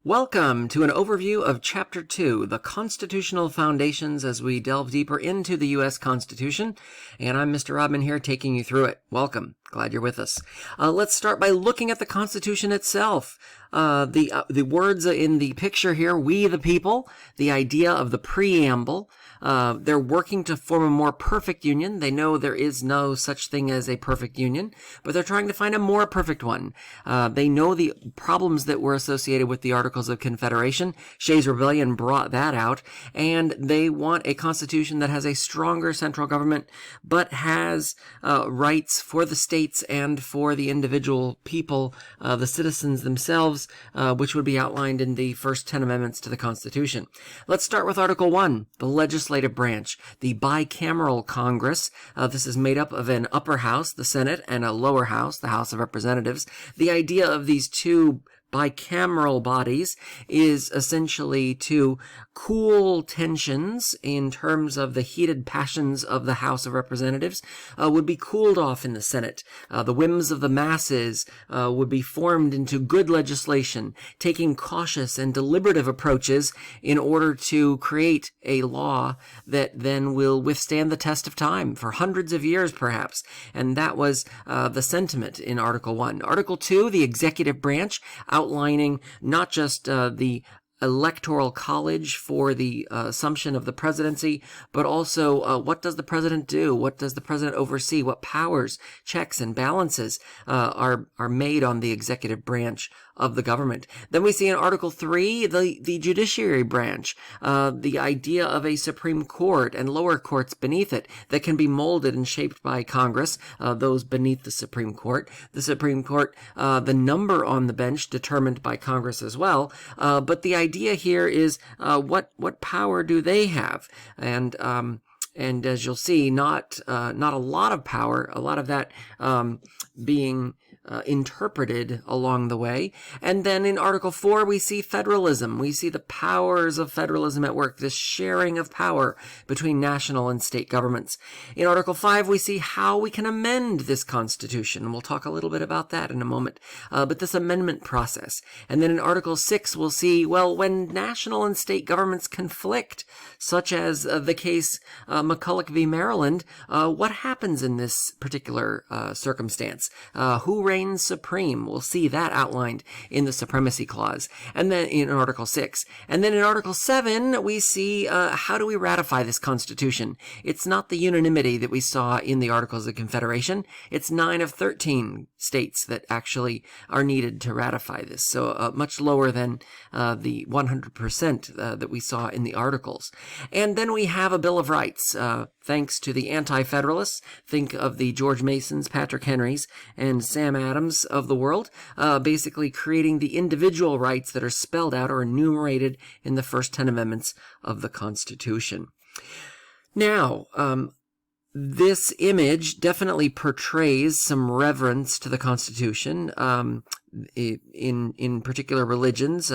Welcome to an overview of Chapter 2, the Constitutional Foundations, as we delve deeper into the U.S. Constitution. And I'm Mr. Rodman here taking you through it. Welcome. Glad you're with us. Let's start by looking at the Constitution itself. The words in the picture here, we the people, the idea of the Preamble. They're working to form a more perfect union. They know there is no such thing as a perfect union, but they're trying to find a more perfect one. They know the problems that were associated with the Articles of Confederation. Shays' Rebellion brought that out, and they want a constitution that has a stronger central government, but has rights for the states and for the individual people, the citizens themselves, which would be outlined in the first 10 amendments to the Constitution. Let's start with Article 1, the legislative branch, the bicameral Congress. This is made up of an upper house, the Senate, and a lower house, the House of Representatives. The idea of these two bicameral bodies is essentially to cool tensions in terms of the heated passions of the House of Representatives would be cooled off in the Senate. The whims of the masses would be formed into good legislation, taking cautious and deliberative approaches in order to create a law that then will withstand the test of time for hundreds of years, perhaps. And that was the sentiment in Article 1. Article 2, the executive branch, outlining not just the electoral college for the assumption of the presidency, but also what does the president do? What does the president oversee? What powers, checks, and balances are made on the executive branch of the government? Then we see in Article 3, the judiciary branch, the idea of a Supreme Court and lower courts beneath it that can be molded and shaped by Congress, those beneath the Supreme Court. The Supreme Court, the number on the bench determined by Congress as well, but the idea here is what power do they have? And as you'll see, not a lot of power, a lot of that being interpreted along the way. And then in Article 4, we see federalism. We see the powers of federalism at work, this sharing of power between national and state governments. In Article 5, we see how we can amend this Constitution, and we'll talk a little bit about that in a moment, but this amendment process. And then in Article 6, we'll see, well, when national and state governments conflict, such as the case McCulloch v. Maryland, what happens in this particular circumstance? Who reigns supreme? We'll see that outlined in the Supremacy Clause, and then in Article 6. And then in Article 7, we see how do we ratify this Constitution? It's not the unanimity that we saw in the Articles of Confederation. It's 9 of 13 states that actually are needed to ratify this, so much lower than the 100% that we saw in the Articles. And then we have a Bill of Rights, thanks to the Anti-Federalists. Think of the George Masons, Patrick Henrys, and Sam Adams of the world, basically creating the individual rights that are spelled out or enumerated in the first 10 amendments of the Constitution. Now, this image definitely portrays some reverence to the Constitution. In particular religions,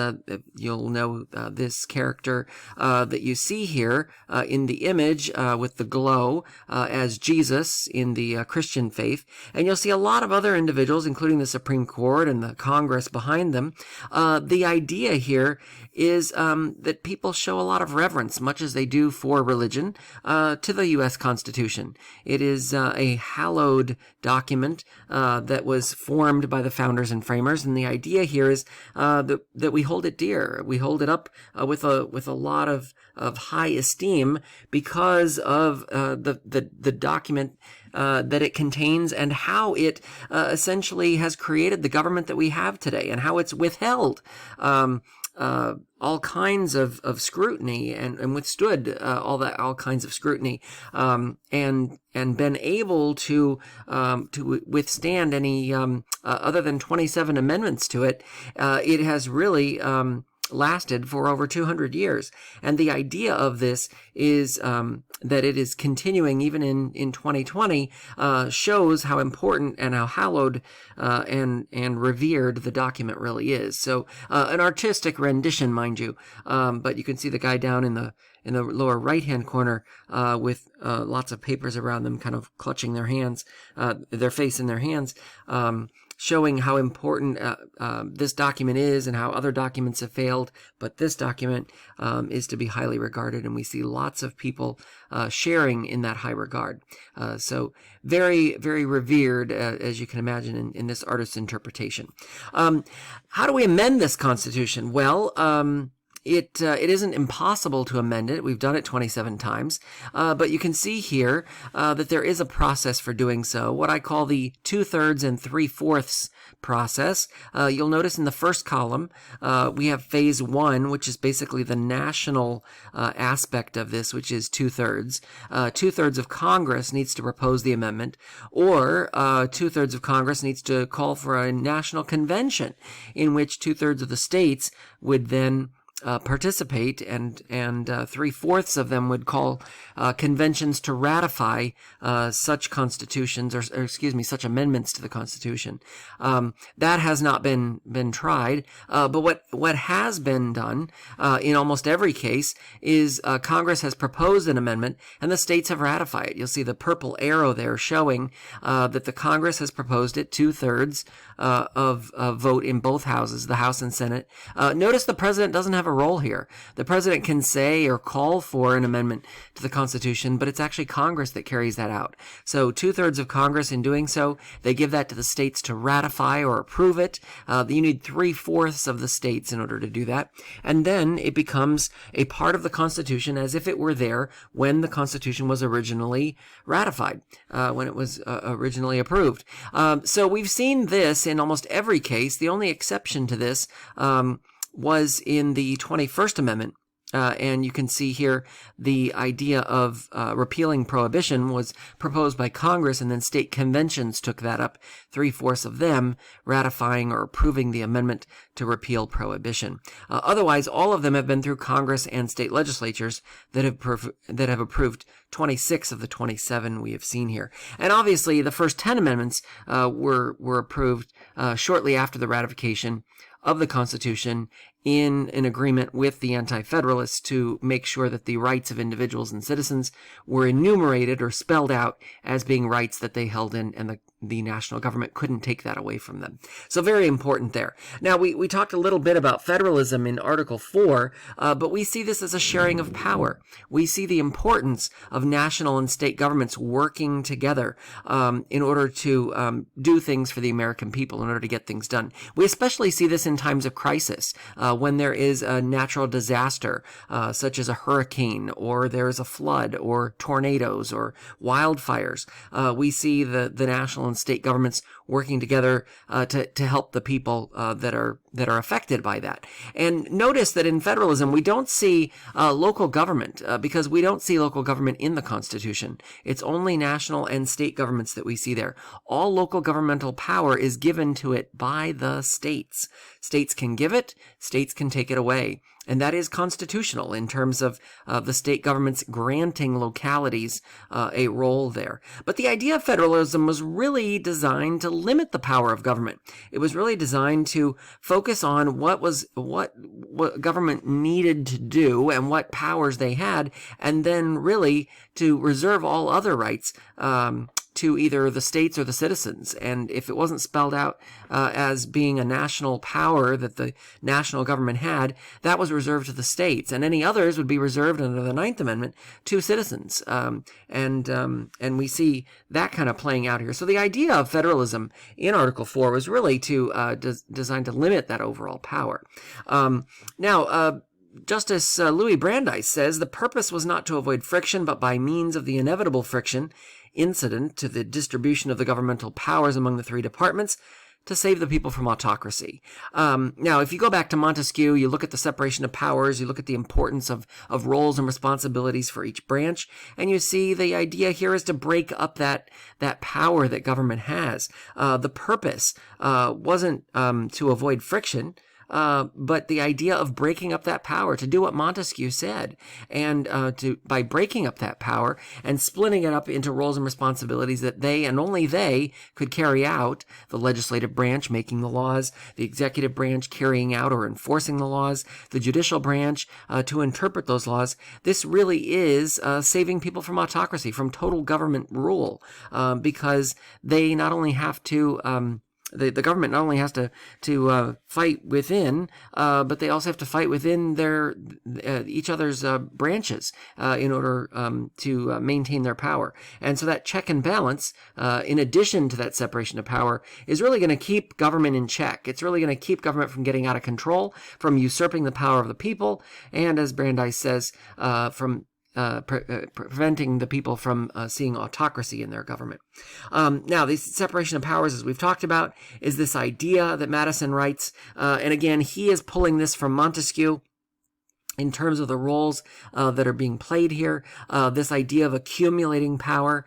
you'll know this character that you see here in the image with the glow as Jesus in the Christian faith. And you'll see a lot of other individuals, including the Supreme Court and the Congress behind them. The idea here is that people show a lot of reverence, much as they do for religion, to the U.S. Constitution. It is a hallowed document that was formed by the founders and framers. And the idea here is that we hold it dear. We hold it up with a lot of high esteem because of the document that it contains and how it essentially has created the government that we have today, and how it's withheld all kinds of scrutiny and withstood all kinds of scrutiny, and been able to withstand any other than 27 amendments to it. It has really lasted for over 200 years. And the idea of this is that it is continuing even in 2020, shows how important and how hallowed and revered the document really is. So an artistic rendition, mind you, but you can see the guy down in the lower right-hand corner with lots of papers around them, kind of clutching their hands, their face in their hands. showing how important this document is and how other documents have failed, but this document is to be highly regarded, and we see lots of people sharing in that high regard. So very, very revered, as you can imagine, in this artist's interpretation. How do we amend this Constitution? Well, it isn't impossible to amend it. We've done it 27 times, but you can see here that there is a process for doing so, what I call the 2/3 and 3/4 process. You'll notice in the first column, we have phase 1, which is basically the national aspect of this, which is 2/3. 2/3 of Congress needs to propose the amendment, or 2/3 of Congress needs to call for a national convention in which 2/3 of the states would then participate, and 3/4 of them would call conventions to ratify such constitutions, or excuse me, such amendments to the Constitution. That has not been tried, but what has been done in almost every case is Congress has proposed an amendment and the states have ratified it. You'll see the purple arrow there showing that the Congress has proposed it, 2/3 of vote in both houses, the House and Senate. Notice the president doesn't have a role here. The president can say or call for an amendment to the Constitution, but it's actually Congress that carries that out. So 2/3 of Congress, in doing so, they give that to the states to ratify or approve it. You need 3/4 of the states in order to do that. And then it becomes a part of the Constitution as if it were there when the Constitution was originally ratified, when it was originally approved. So we've seen this in almost every case. The only exception to this was in the 21st Amendment. And you can see here the idea of repealing prohibition was proposed by Congress, and then state conventions took that up, 3/4 of them ratifying or approving the amendment to repeal prohibition. Otherwise, all of them have been through Congress and state legislatures that have approved 26 of the 27 we have seen here. And obviously, the first 10 amendments were approved shortly after the ratification of the Constitution in an agreement with the Anti-Federalists to make sure that the rights of individuals and citizens were enumerated or spelled out as being rights that they held in, and the national government couldn't take that away from them. So very important there. Now, we talked a little bit about federalism in Article 4, but we see this as a sharing of power. We see the importance of national and state governments working together in order to do things for the American people, in order to get things done. We especially see this in times of crisis, when there is a natural disaster, such as a hurricane, or there is a flood, or tornadoes, or wildfires. We see the national and state governments working together to help the people that are affected by that. And notice that in federalism, we don't see local government because we don't see local government in the Constitution. It's only national and state governments that we see there. All local governmental power is given to it by the states. States can give it, states can take it away. And that is constitutional in terms of the state governments granting localities a role there. But the idea of federalism was really designed to limit the power of government. It was really designed to focus on what government needed to do and what powers they had, and then really to reserve all other rights to either the states or the citizens. And if it wasn't spelled out as being a national power that the national government had, that was reserved to the states, and any others would be reserved under the 9th Amendment to citizens. And we see that kind of playing out here. So the idea of federalism in Article 4 was really designed to limit that overall power. Now, Justice Louis Brandeis says the purpose was not to avoid friction, but by means of the inevitable friction incident to the distribution of the governmental powers among the three departments, to save the people from autocracy. Now, if you go back to Montesquieu, you look at the separation of powers, you look at the importance of roles and responsibilities for each branch, and you see the idea here is to break up that power that government has. The purpose wasn't to avoid friction, but the idea of breaking up that power, to do what Montesquieu said, and by breaking up that power and splitting it up into roles and responsibilities that they and only they could carry out, the legislative branch making the laws, the executive branch carrying out or enforcing the laws, the judicial branch to interpret those laws. This really is saving people from autocracy, from total government rule, because they not only have to the government not only has to fight within, but they also have to fight within their each other's branches in order to maintain their power. And so that check and balance, in addition to that separation of power, is really going to keep government in check. It's really going to keep government from getting out of control, from usurping the power of the people, and as Brandeis says, from preventing the people from seeing autocracy in their government. Now, the separation of powers, as we've talked about, is this idea that Madison writes, and again, he is pulling this from Montesquieu in terms of the roles that are being played here, this idea of accumulating power,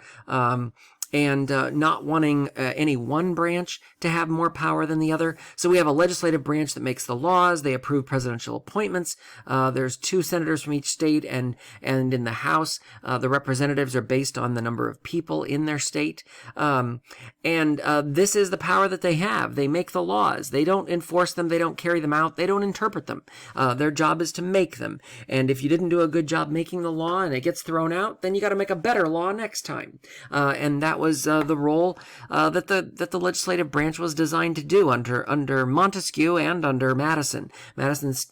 and not wanting any one branch to have more power than the other. So we have a legislative branch that makes the laws. They approve presidential appointments. There's 2 senators from each state, and in the House, the representatives are based on the number of people in their state. And this is the power that they have. They make the laws. They don't enforce them. They don't carry them out. They don't interpret them. Their job is to make them. And if you didn't do a good job making the law and it gets thrown out, then you got to make a better law next time. And that was the role that the legislative branch was designed to do under Montesquieu and under Madison. Madison's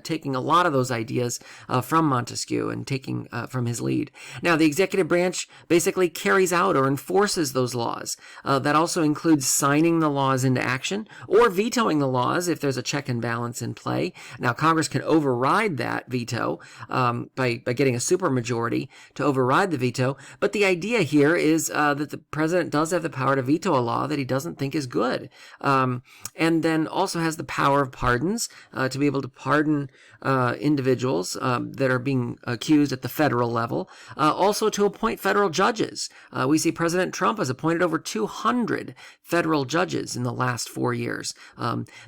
taking a lot of those ideas from Montesquieu and taking from his lead. Now, the executive branch basically carries out or enforces those laws. That also includes signing the laws into action or vetoing the laws if there's a check and balance in play. Now, Congress can override that veto by getting a supermajority to override the veto. But the idea here is that the president does have the power to veto a law that he doesn't think is good. And then also has the power of pardons to be able to pardon individuals that are being accused at the federal level. Also to appoint federal judges. We see President Trump has appointed over 200 federal judges in the last 4 years.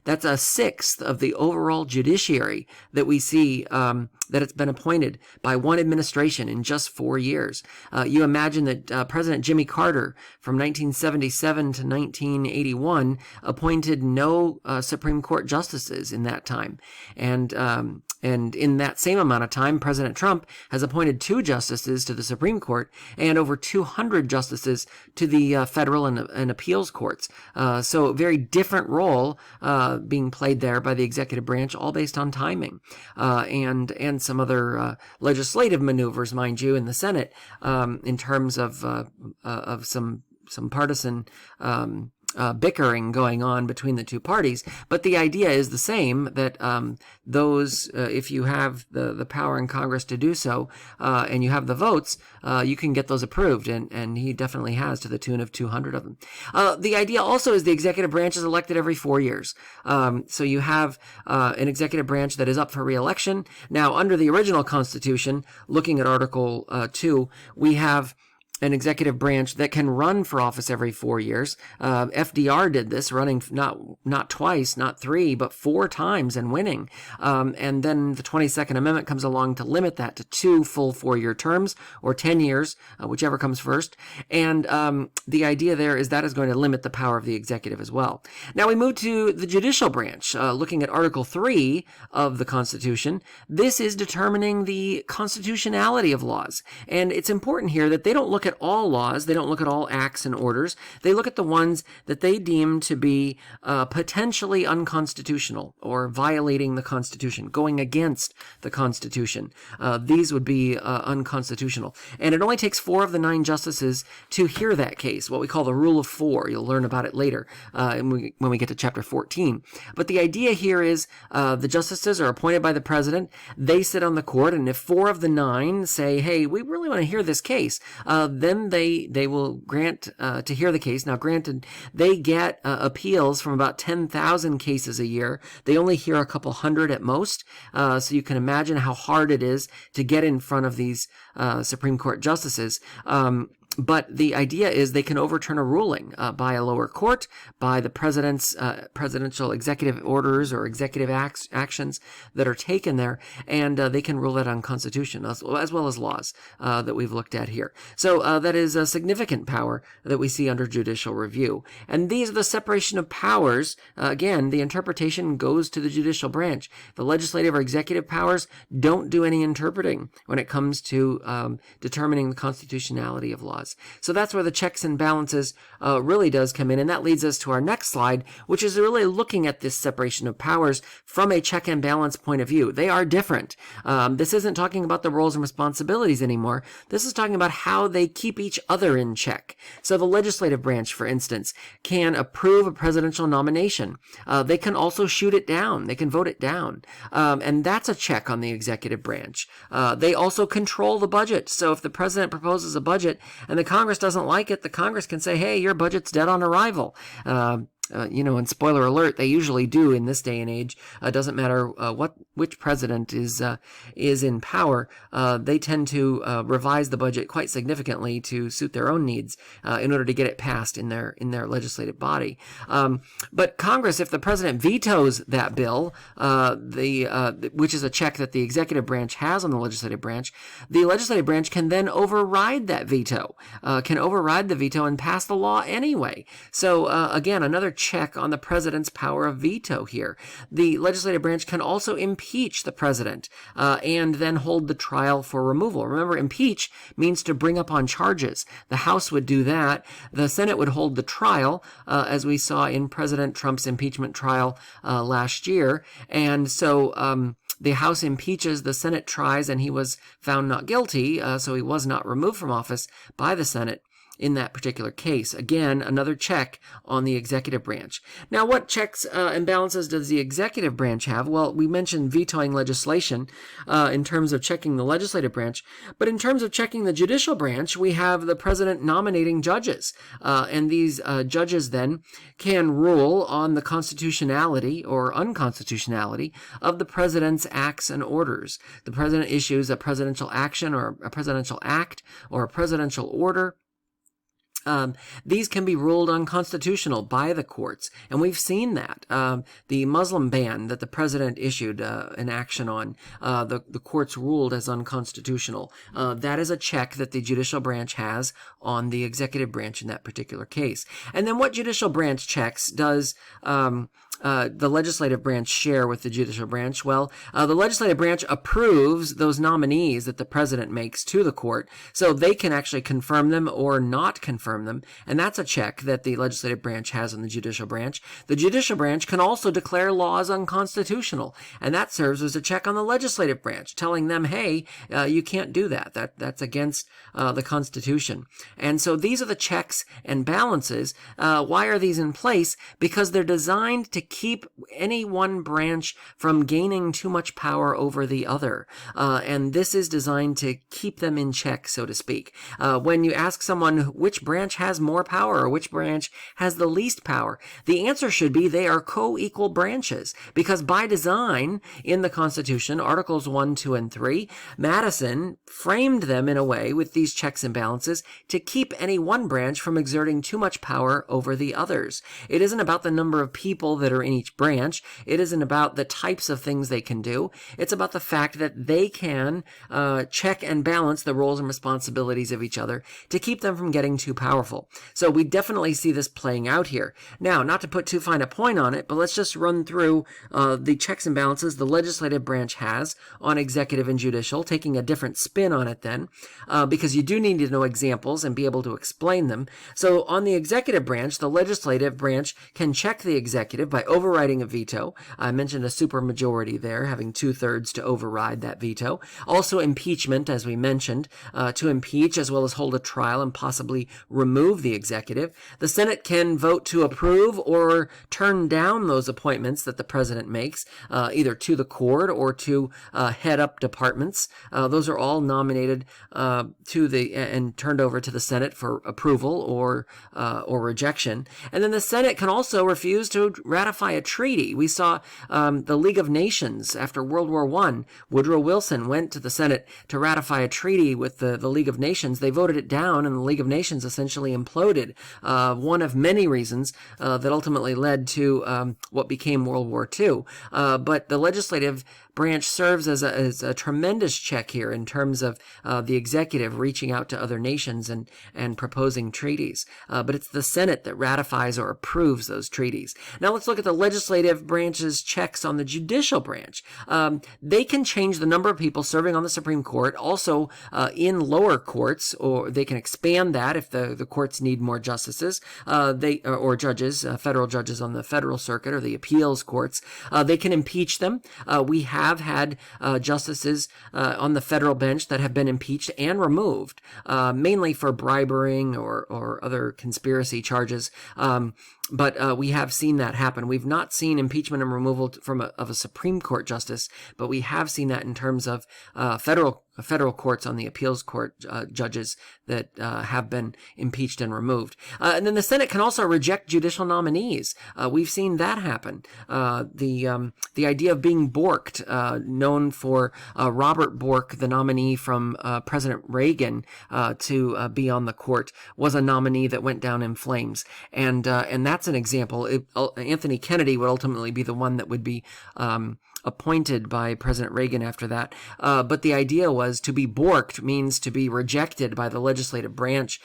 That's a sixth of the overall judiciary that we see that it's been appointed by one administration in just 4 years. You imagine that President Jimmy Carter from 1977 to 1981 appointed no Supreme Court justices in that time. And in that same amount of time, President Trump has appointed 2 justices to the Supreme Court and over 200 justices to the federal and appeals courts. So a very different role being played there by the executive branch, all based on timing, and some other legislative maneuvers, mind you, in the Senate in terms of some partisan bickering going on between the two parties. But the idea is the same, that if you have the power in Congress to do so, and you have the votes, you can get those approved, and he definitely has, to the tune of 200 of them. The idea also is the executive branch is elected every 4 years. So you have an executive branch that is up for re-election. Now, under the original Constitution, looking at Article 2, we have an executive branch that can run for office every 4 years. FDR did this, running not twice, not 3, but 4 times and winning. And then the 22nd Amendment comes along to limit that to 2 full 4-year terms, or 10 years, whichever comes first. And the idea there is that is going to limit the power of the executive as well. Now we move to the judicial branch, looking at Article 3 of the Constitution. This is determining the constitutionality of laws. And it's important here that they don't look at all laws. They don't look at all acts and orders. They look at the ones that they deem to be potentially unconstitutional or violating the Constitution, going against the Constitution. These would be unconstitutional. And it only takes 4 of the 9 justices to hear that case, what we call the rule of 4. You'll learn about it later when we get to chapter 14. But the idea here is the justices are appointed by the president. They sit on the court, and if 4 of the 9 say, hey, we really want to hear this case, then they will grant to hear the case. Now, granted, they get appeals from about 10,000 cases a year. They only hear a couple hundred at most. So you can imagine how hard it is to get in front of these Supreme Court justices. But the idea is they can overturn a ruling by a lower court, by the president's presidential executive orders or executive actions that are taken there, and they can rule that unconstitutional, as well as laws that we've looked at here. So that is a significant power that we see under judicial review. And these are the separation of powers. Again, the interpretation goes to the judicial branch. The legislative or executive powers don't do any interpreting when it comes to determining the constitutionality of laws. laws. So that's where the checks and balances really does come in. And that leads us to our next slide, which is really looking at this separation of powers from a check and balance point of view. They are different. This isn't talking about the roles and responsibilities anymore. This is talking about how they keep each other in check. So the legislative branch, for instance, can approve a presidential nomination. They can also shoot it down. They can vote it down. And that's a check on the executive branch. They also control the budget. So if the president proposes a budget and the Congress doesn't like it, the Congress can say, hey, your budget's dead on arrival. And spoiler alert, they usually do in this day and age. Doesn't matter which president is in power. They tend to revise the budget quite significantly to suit their own needs in order to get it passed in their legislative body. But Congress, if the president vetoes that bill, which is a check that the executive branch has on the legislative branch, the legislative branch can then override that veto, and pass the law anyway. So again, another check on the president's power of veto here. The legislative branch can also impeach the president and then hold the trial for removal. Remember, impeach means to bring up on charges. The House would do that. The Senate would hold the trial, as we saw in President Trump's impeachment trial last year. And so the House impeaches, the Senate tries, and he was found not guilty, so he was not removed from office by the Senate in that particular case. Again, another check on the executive branch. Now, what checks and balances does the executive branch have? Well, we mentioned vetoing legislation in terms of checking the legislative branch, but in terms of checking the judicial branch, we have the president nominating judges, and these judges then can rule on the constitutionality or unconstitutionality of the president's acts and orders. The president issues a presidential action or a presidential act or a presidential order. These can be ruled unconstitutional by the courts, and we've seen that. The Muslim ban that the president issued an action on, the courts ruled as unconstitutional. That is a check that the judicial branch has on the executive branch in that particular case. And then what judicial branch checks does the legislative branch share with the judicial branch? Well, the legislative branch approves those nominees that the president makes to the court, so they can actually confirm them or not confirm them, and that's a check that the legislative branch has on the judicial branch. The judicial branch can also declare laws unconstitutional, and that serves as a check on the legislative branch, telling them, hey, you can't do that. That's against the Constitution. And so these are the checks and balances. Why are these in place? Because they're designed to keep any one branch from gaining too much power over the other. And this is designed to keep them in check, so to speak. When you ask someone which branch has more power or which branch has the least power, the answer should be they are co-equal branches, because by design in the Constitution, Articles 1, 2, and 3, Madison framed them in a way with these checks and balances to keep any one branch from exerting too much power over the others. It isn't about the number of people that are in each branch. It isn't about the types of things they can do. It's about the fact that they can check and balance the roles and responsibilities of each other to keep them from getting too powerful. So we definitely see this playing out here. Now, not to put too fine a point on it, but let's just run through the checks and balances the legislative branch has on executive and judicial, taking a different spin on it then, because you do need to know examples and be able to explain them. So on the executive branch, the legislative branch can check the executive by overriding a veto. I mentioned a supermajority there, having 2/3 to override that veto. Also impeachment, as we mentioned, to impeach as well as hold a trial and possibly remove the executive. The Senate can vote to approve or turn down those appointments that the president makes, either to the court or to head up departments. Those are all nominated and turned over to the Senate for approval or rejection. And then the Senate can also refuse to ratify a treaty. We saw the League of Nations after World War I. Woodrow Wilson went to the Senate to ratify a treaty with the League of Nations. They voted it down, and the League of Nations essentially imploded. One of many reasons that ultimately led to what became World War II. But the legislative branch serves as a tremendous check here in terms of the executive reaching out to other nations and proposing treaties. But it's the Senate that ratifies or approves those treaties. Now let's look at the legislative branch's checks on the judicial branch. They can change the number of people serving on the Supreme Court, also in lower courts, or they can expand that if the courts need more justices, or judges, federal judges on the federal circuit or the appeals courts. They can impeach them. We have had justices on the federal bench that have been impeached and removed, mainly for bribing or other conspiracy charges. But we have seen that happen. We've not seen impeachment and removal of a Supreme Court justice, but we have seen that in terms of federal courts on the appeals court judges that have been impeached and removed. And then the Senate can also reject judicial nominees. We've seen that happen. The idea of being borked, known for Robert Bork, the nominee from President Reagan to be on the court, was a nominee that went down in flames. And that's an example. Anthony Kennedy would ultimately be the one that would be appointed by President Reagan after that. But the idea was to be borked means to be rejected by the legislative branch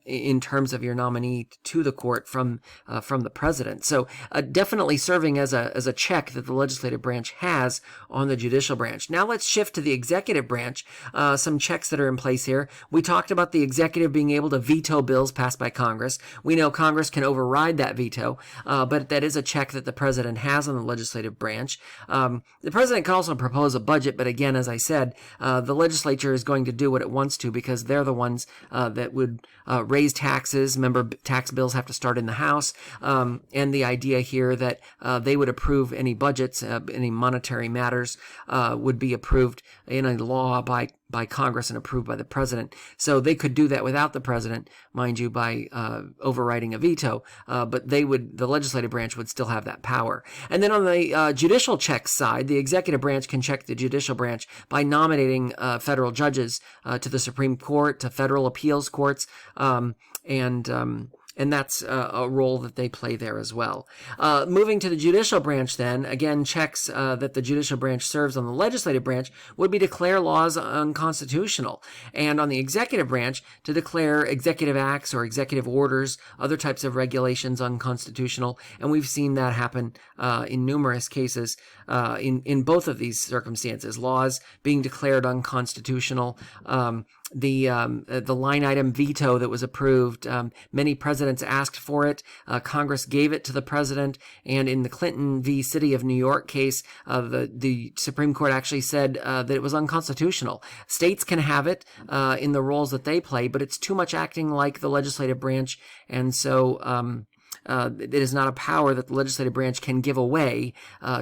in terms of your nominee to the court from the president. So definitely serving as a check that the legislative branch has on the judicial branch. Now let's shift to the executive branch. Some checks that are in place here. We talked about the executive being able to veto bills passed by Congress. We know Congress can override that veto, but that is a check that the president has on the legislative branch. The president can also propose a budget, but again, as I said, the legislature is going to do what it wants to because they're the ones that would raise taxes. Remember, tax bills have to start in the House, and the idea here that they would approve any budgets, any monetary matters would be approved in a law by Congress and approved by the president. So they could do that without the president, mind you, by overriding a veto, but the legislative branch would still have that power. And then on the judicial check side, the executive branch can check the judicial branch by nominating federal judges to the Supreme Court, to federal appeals courts, and that's a role that they play there as well. Moving to the judicial branch then, again, checks that the judicial branch serves on the legislative branch would be declare laws unconstitutional. And on the executive branch, to declare executive acts or executive orders, other types of regulations unconstitutional. And we've seen that happen in numerous cases in both of these circumstances. Laws being declared unconstitutional, the line item veto that was approved, many presidents asked for it. Congress gave it to the president, and in the Clinton v. City of New York case, the Supreme Court actually said that it was unconstitutional. States can have it in the roles that they play, but it's too much acting like the legislative branch, and so it is not a power that the legislative branch can give away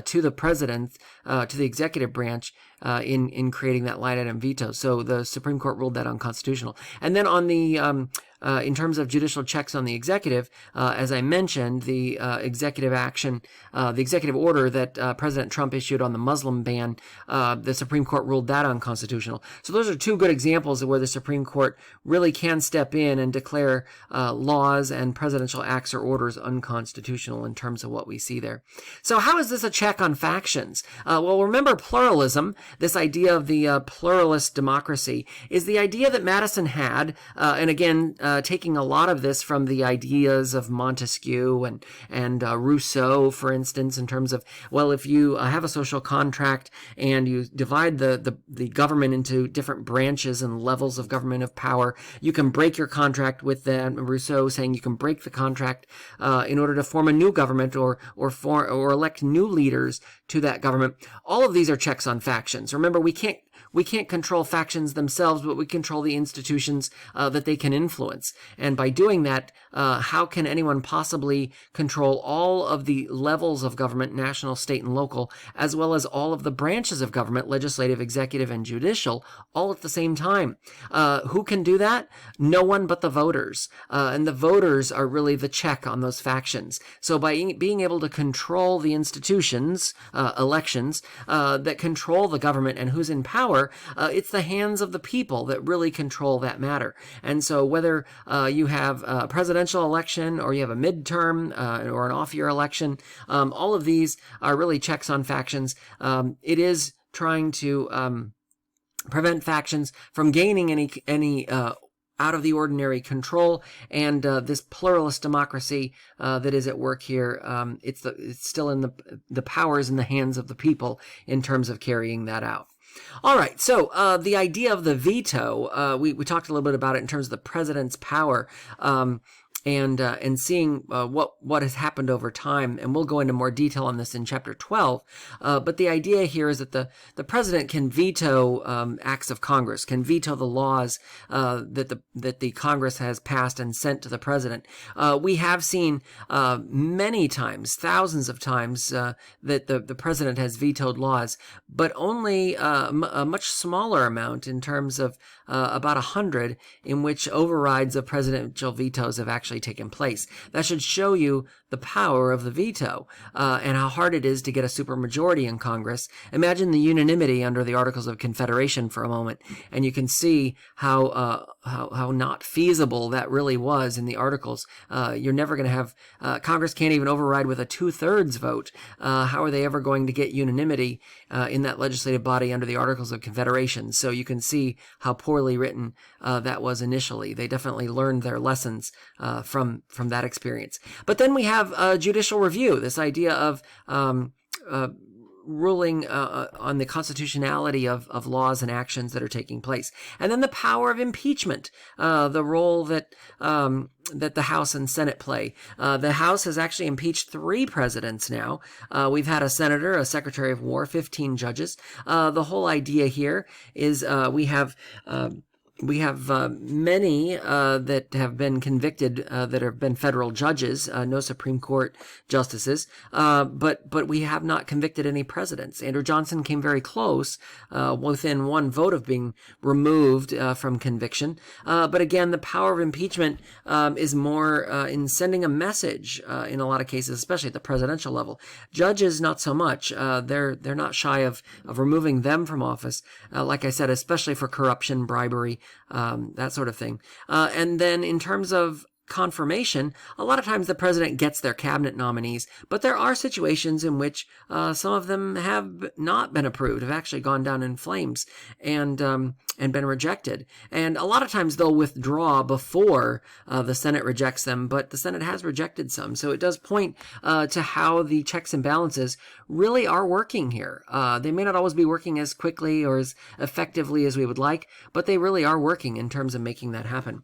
to the president, to the executive branch, in creating that line item veto. So the Supreme Court ruled that unconstitutional. And then on the in terms of judicial checks on the executive, as I mentioned, the executive action, the executive order that President Trump issued on the Muslim ban, the Supreme Court ruled that unconstitutional. So those are two good examples of where the Supreme Court really can step in and declare laws and presidential acts or orders unconstitutional in terms of what we see there. So how is this a check on factions? Well, remember pluralism, this idea of the pluralist democracy, is the idea that Madison had, and again, taking a lot of this from the ideas of Montesquieu and Rousseau, for instance, in terms of, well, if you have a social contract and you divide the government into different branches and levels of government of power, you can break your contract with them. Rousseau saying you can break the contract in order to form a new government or elect new leaders to that government. All of these are checks on factions. Remember, we can't control factions themselves, but we control the institutions that they can influence. And by doing that, how can anyone possibly control all of the levels of government, national, state, and local, as well as all of the branches of government, legislative, executive, and judicial, all at the same time? Who can do that? No one but the voters. And the voters are really the check on those factions. So by being able to control the institutions, elections, that control the government and who's in power, it's the hands of the people that really control that matter. And so whether you have a presidential election or you have a midterm or an off-year election, all of these are really checks on factions. It is trying to prevent factions from gaining any out of the ordinary control, and this pluralist democracy that is at work here, it's still in the powers in the hands of the people in terms of carrying that out. All right, so the idea of the veto, we talked a little bit about it in terms of the president's power, and seeing what has happened over time, and we'll go into more detail on this in chapter 12. But the idea here is that the president can veto acts of Congress, can veto the laws that the Congress has passed and sent to the president. We have seen many times, thousands of times, that the president has vetoed laws, but only a much smaller amount, in terms of about 100, in which overrides of presidential vetoes have actually taken place. That should show you the power of the veto, and how hard it is to get a supermajority in Congress. Imagine the unanimity under the Articles of Confederation for a moment, and you can see how not feasible that really was in the Articles. You're never going to have Congress can't even override with a 2/3 vote. How are they ever going to get unanimity in that legislative body under the Articles of Confederation? So you can see how poorly written that was initially. They definitely learned their lessons from that experience. But then we have judicial review, this idea of ruling on the constitutionality of laws and actions that are taking place. And then the power of impeachment, the role that the House and Senate play. The House has actually impeached 3 presidents now. We've had a senator, a secretary of war, 15 judges. The whole idea here is we have many that have been convicted that have been federal judges, no Supreme Court justices, but we have not convicted any presidents. Andrew Johnson came very close, within 1 vote of being removed from conviction. But again, the power of impeachment is more in sending a message in a lot of cases, especially at the presidential level. Judges, not so much. They're not shy of removing them from office, like I said, especially for corruption, bribery, that sort of thing. And then in terms of confirmation, a lot of times the president gets their cabinet nominees, but there are situations in which some of them have not been approved, have actually gone down in flames and been rejected. And a lot of times they'll withdraw before the Senate rejects them, but the Senate has rejected some. So it does point to how the checks and balances really are working here. They may not always be working as quickly or as effectively as we would like, but they really are working in terms of making that happen.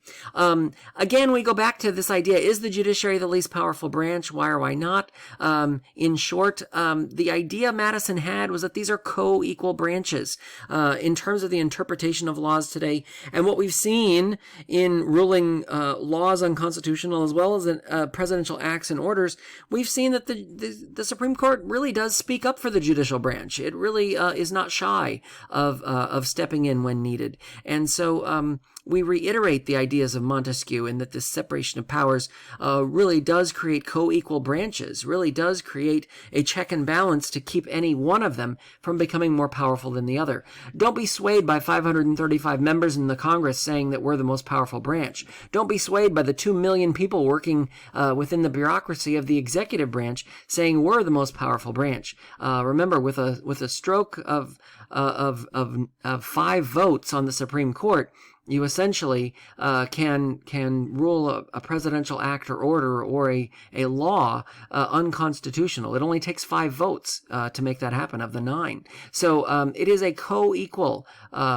Again, we go back to this idea, is the judiciary the least powerful branch? Why or why not? In short, the idea Madison had was that these are co-equal branches in terms of the interpretation of laws today. And what we've seen in ruling laws unconstitutional as well as presidential acts and orders, we've seen that the Supreme Court really does speak up for the judicial branch. It really is not shy of stepping in when needed. And so we reiterate the ideas of Montesquieu in that this separation of powers really does create co-equal branches, really does create a check and balance to keep any one of them from becoming more powerful than the other. Don't be swayed by 535 members in the Congress saying that we're the most powerful branch. Don't be swayed by the 2 million people working within the bureaucracy of the executive branch saying we're the most powerful branch. Remember, with a stroke of 5 votes on the Supreme Court, you essentially can rule a presidential act or order or a law unconstitutional. It only takes 5 votes to make that happen of the 9. So it is a co-equal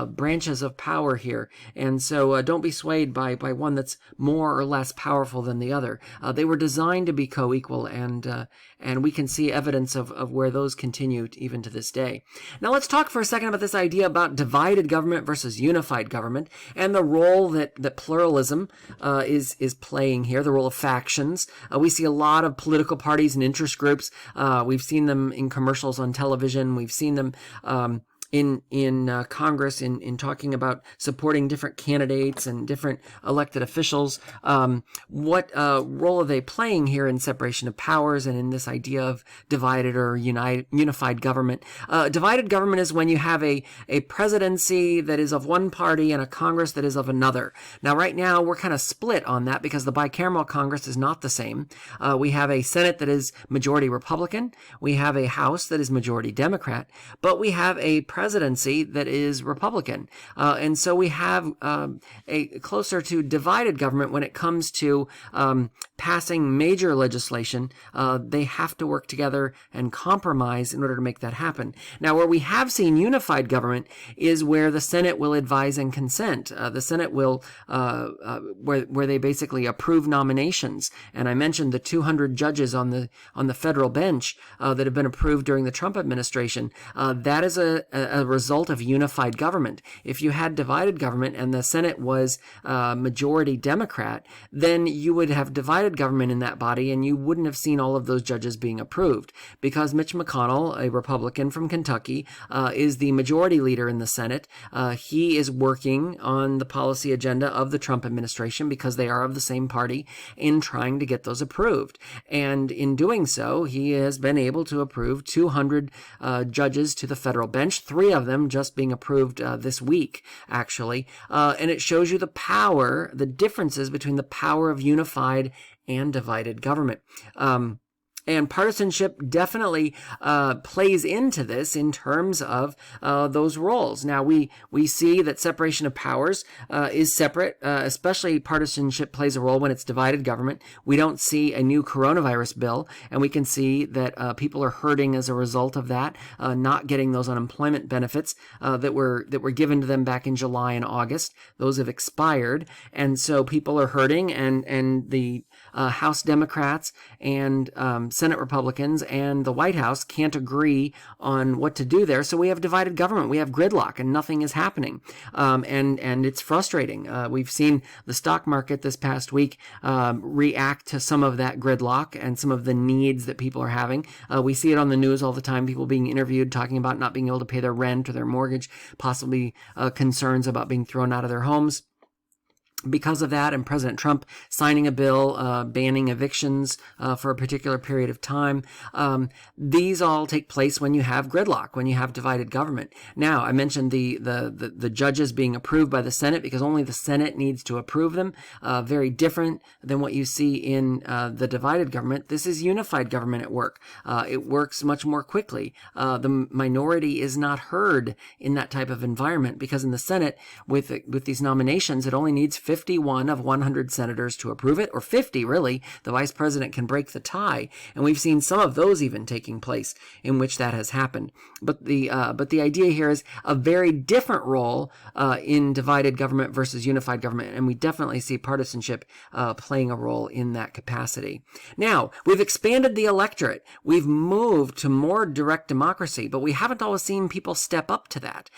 branches of power here. And so don't be swayed by one that's more or less powerful than the other. They were designed to be co-equal, and we can see evidence of where those continue even to this day. Now let's talk for a second about this idea about divided government versus unified government, and the role that pluralism is playing here, the role of factions. We see a lot of political parties and interest groups. We've seen them in commercials on television. We've seen them in Congress in talking about supporting different candidates and different elected officials. What role are they playing here in separation of powers and in this idea of divided or unified government? Divided government is when you have a presidency that is of one party and a Congress that is of another. Now, right now, we're kind of split on that because the bicameral Congress is not the same. We have a Senate that is majority Republican. We have a House that is majority Democrat. But we have a presidency that is Republican. And so we have a closer to divided government when it comes to passing major legislation. They have to work together and compromise in order to make that happen. Now, where we have seen unified government is where the Senate will advise and consent. The Senate will, where they basically approve nominations. And I mentioned the 200 judges on the federal bench that have been approved during the Trump administration. That is a result of unified government. If you had divided government and the Senate was majority Democrat, then you would have divided government in that body, and you wouldn't have seen all of those judges being approved. Because Mitch McConnell, a Republican from Kentucky, is the majority leader in the Senate. He is working on the policy agenda of the Trump administration because they are of the same party in trying to get those approved. And in doing so, he has been able to approve 200 judges to the federal bench, 3 of them just being approved this week, actually. And it shows you the power, the differences between the power of unified and divided government. And partisanship definitely plays into this in terms of those roles. Now, we see that separation of powers is separate, especially partisanship plays a role when it's divided government. We don't see a new coronavirus bill, and we can see that people are hurting as a result of that, not getting those unemployment benefits that were given to them back in July and August. Those have expired, and so people are hurting, and the House Democrats and Senate Republicans and the White House can't agree on what to do there. So we have divided government. We have gridlock, and nothing is happening. And it's frustrating. We've seen the stock market this past week react to some of that gridlock and some of the needs that people are having. We see it on the news all the time, people being interviewed talking about not being able to pay their rent or their mortgage, possibly concerns about being thrown out of their homes because of that, and President Trump signing a bill banning evictions for a particular period of time. These all take place when you have gridlock, when you have divided government. Now, I mentioned the judges being approved by the Senate because only the Senate needs to approve them. Very different than what you see in the divided government. This is unified government at work. It works much more quickly. The minority is not heard in that type of environment because in the Senate, with these nominations, it only needs 51 of 100 senators to approve it, or 50 really. The vice president can break the tie, and we've seen some of those even taking place in which that has happened. But the idea here is a very different role in divided government versus unified government, and we definitely see partisanship playing a role in that capacity. Now, we've expanded the electorate. We've moved to more direct democracy, but we haven't always seen people step up to that.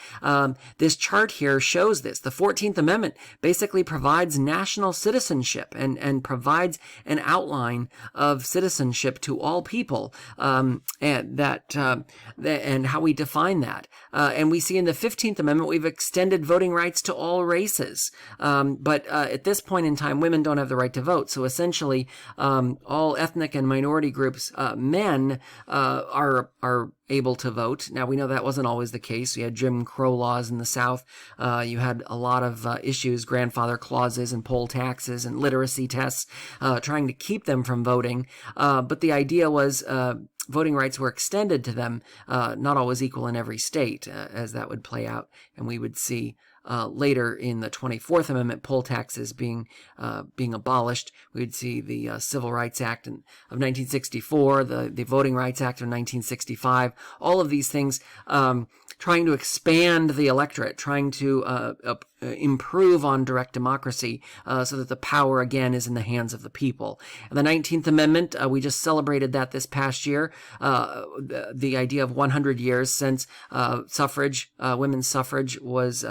This chart here shows this. The 14th Amendment basically provides national citizenship and provides an outline of citizenship to all people, and how we define that. And we see in the 15th Amendment we've extended voting rights to all races. But at this point in time, women don't have the right to vote. So essentially, all ethnic and minority groups, men are able to vote. Now, we know that wasn't always the case. You had Jim Crow laws in the South. You had a lot of issues, grandfather clauses and poll taxes and literacy tests, trying to keep them from voting. But the idea was voting rights were extended to them, not always equal in every state, as that would play out. And we would see later in the 24th Amendment, poll taxes being abolished. We would see the Civil Rights Act of 1964, the Voting Rights Act of 1965, all of these things trying to expand the electorate, trying to improve on direct democracy so that the power again is in the hands of the people. And the 19th Amendment, we just celebrated that this past year. The idea of 100 years since suffrage, women's suffrage was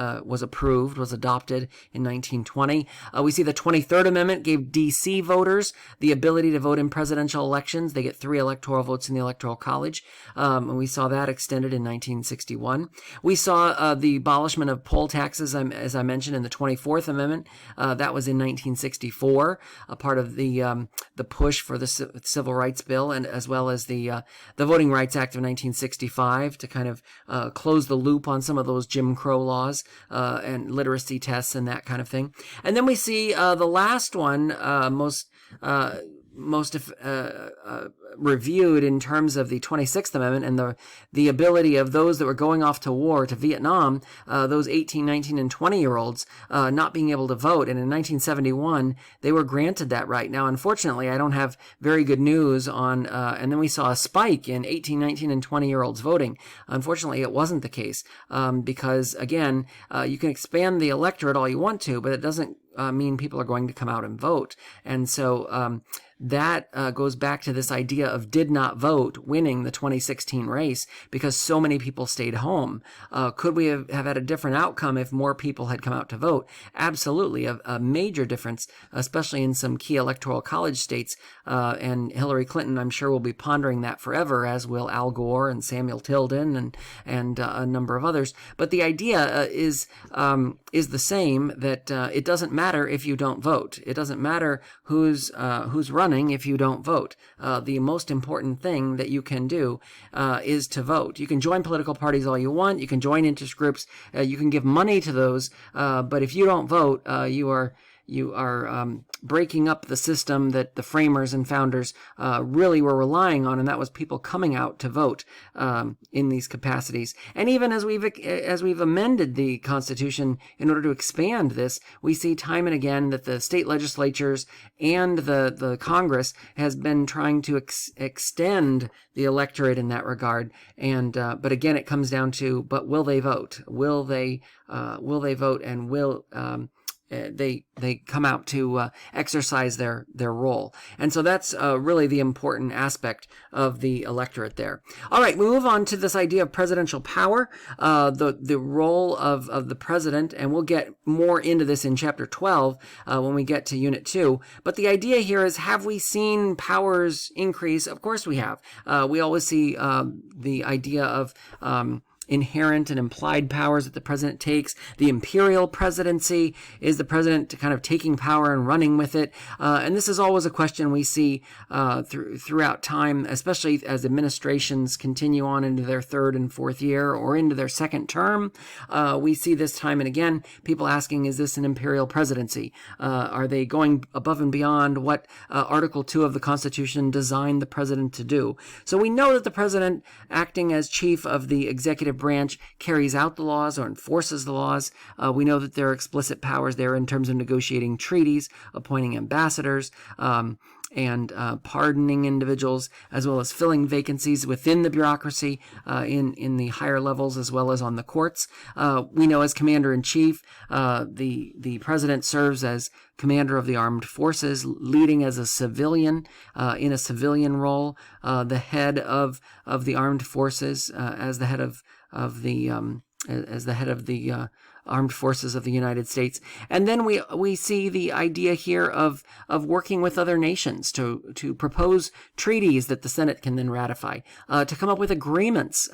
approved, was adopted in 1920. We see the 23rd Amendment gave D.C. voters the ability to vote in presidential elections. They get 3 electoral votes in the Electoral College. And we saw that extended in 1961. We saw the abolishment of poll taxes, as I mentioned, in the 24th Amendment. That was in 1964, a part of the push for the Civil Rights Bill, and as well as the Voting Rights Act of 1965 to kind of close the loop on some of those Jim Crow laws and literacy tests and that kind of thing. And then we see the last one, reviewed in terms of the 26th Amendment and the ability of those that were going off to war, to Vietnam, those 18, 19, and 20-year-olds not being able to vote. And in 1971, they were granted that right. Now, unfortunately, I don't have very good news on, and then we saw a spike in 18, 19, and 20-year-olds voting. Unfortunately, it wasn't the case because, again, you can expand the electorate all you want to, but it doesn't mean people are going to come out and vote. And so that goes back to this idea of did not vote winning the 2016 race because so many people stayed home. Could we have had a different outcome if more people had come out to vote? Absolutely. A major difference, especially in some key electoral college states. And Hillary Clinton, I'm sure, will be pondering that forever, as will Al Gore and Samuel Tilden and a number of others. But the idea is the same, that it doesn't matter if you don't vote. It doesn't matter who's running if you don't vote. The most important thing that you can do is to vote. You can join political parties all you want. You can join interest groups. You can give money to those. But if you don't vote, you are breaking up the system that the framers and founders really were relying on, and that was people coming out to vote in these capacities. And even as we've amended the Constitution in order to expand this, we see time and again that the state legislatures and the Congress has been trying to extend the electorate in that regard. And but again, it comes down to, but will they vote? Will they vote, and will they come out to exercise their role? And so that's really the important aspect of the electorate there. All right, we move on to this idea of presidential power, the role of the president, and we'll get more into this in Chapter 12 when we get to Unit 2. But the idea here is, have we seen powers increase? Of course we have. We always see the idea of inherent and implied powers that the president takes. The imperial presidency is the president kind of taking power and running with it. And this is always a question we see throughout time, especially as administrations continue on into their third and fourth year or into their second term. We see this time and again, people asking, is this an imperial presidency? Are they going above and beyond what Article 2 of the Constitution designed the president to do? So we know that the president, acting as chief of the executive branch, carries out the laws or enforces the laws. We know that there are explicit powers there in terms of negotiating treaties, appointing ambassadors, and pardoning individuals, as well as filling vacancies within the bureaucracy in the higher levels, as well as on the courts. We know as commander-in-chief, the president serves as commander of the armed forces, leading as a civilian in a civilian role, the head of the armed forces, as the head of the armed forces of the United States. And then we see the idea here of working with other nations to propose treaties that the Senate can then ratify, to come up with agreements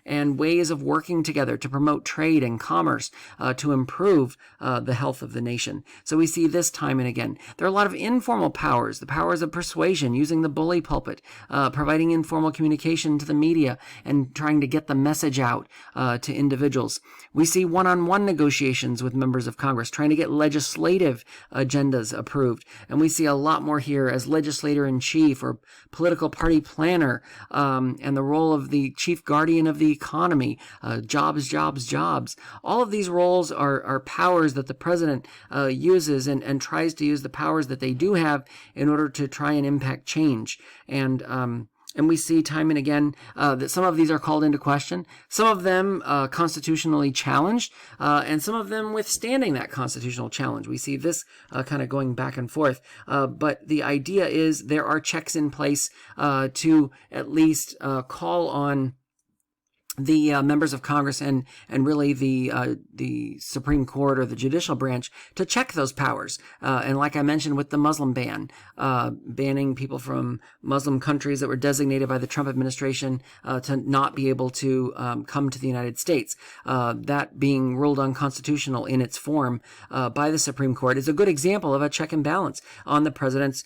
and ways of working together to promote trade and commerce, to improve the health of the nation. So we see this time and again. There are a lot of informal powers, the powers of persuasion, using the bully pulpit, providing informal communication to the media and trying to get the message out to individuals. We see one-on-one negotiations with members of Congress, trying to get legislative agendas approved. And we see a lot more here as legislator-in-chief or political party planner, and the role of the chief guardian of the economy, jobs. All of these roles are powers that the president uses and tries to use the powers that they do have in order to try and impact change. And we see time and again that some of these are called into question, some of them constitutionally challenged, and some of them withstanding that constitutional challenge. We see this kind of going back and forth. But the idea is there are checks in place to at least call on the members of Congress and really the Supreme Court or the judicial branch to check those powers. And like I mentioned with the Muslim ban, banning people from Muslim countries that were designated by the Trump administration to not be able to come to the United States, that being ruled unconstitutional in its form by the Supreme Court is a good example of a check and balance on the president's